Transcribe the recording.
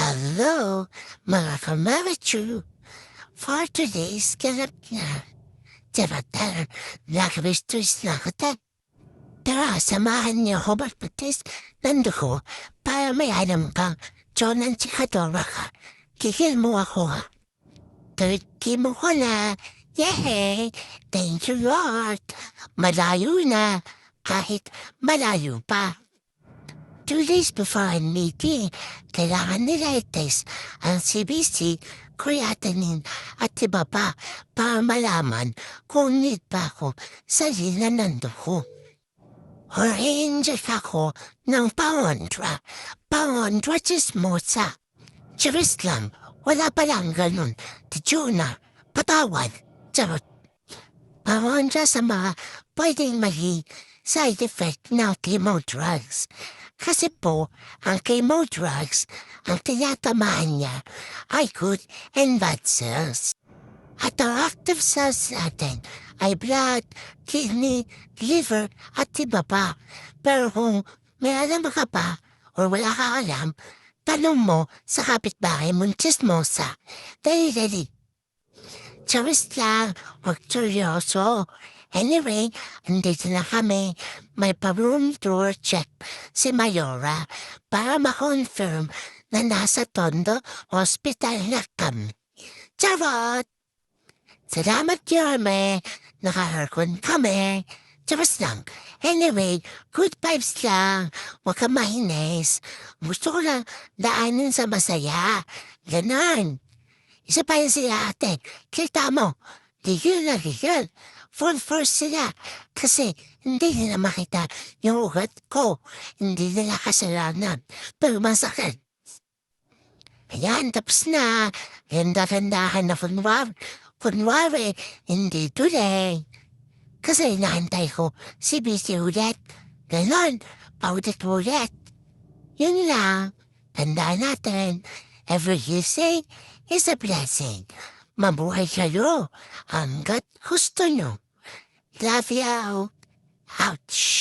Hello, mga kamarichu. For today's ganap na, dapat nakabistos na kita. Tara, samahan niyo ako magpatis ng dugo para may alam pang John ang chikadora ka. Kikil mo ako ha. Turkey mo ko na. Yay! Thank you, Lord. Malayo na. Kahit malayo pa. 2 days before ang meeting, kailangan nila i-test ang CBC, creatinine at iba pa para malaman kung need pa ako sa lina ng dugo. Or-inject ako ng Pangondra. Pangondra chismosa. Charis lang, wala palang ganun. Tijuna, patawad. Charot. Pangondra sa mga pwedeng maging side effect ng chemo drugs. Kasi po, ang chemo drugs, ang tinatamaan niya ay good and bad cells. At ang active cells natin ay blood, kidney, liver at iba pa. Pero kung may alam ka pa o wala ka alam, tanong mo sa kapitbahay mong chismosa. Dali. Charis lang, huwag seryoso. Anyway, andito na kami. May pa-room tour check si Mayora para ma-confirm na nasa Tondo Hospital na kami. Charot! Salamat, Yorme. Nakaharkon kami. Charis lang. Anyway, good vibes lang. Huwag ka mahinis. Gusto ko lang daanin sa masaya. Ganon. Isa pa yun sila ate. Kita mo. Gigil na gigil. Full force sila. Kasi hindi nila makita yung ugat ko. Hindi nila kasalanan. Pero masakit. Ayan, tapos na. Ganda-gandahan na kunwari, hindi today. Kasi inaantay ko si BC ulit. Ganon, paulit-ulit. Yun lang. Tandaan natin. Every blessing is a blessing. Mabuhay kayo hanggat gusto nyo. Love you. Ouch.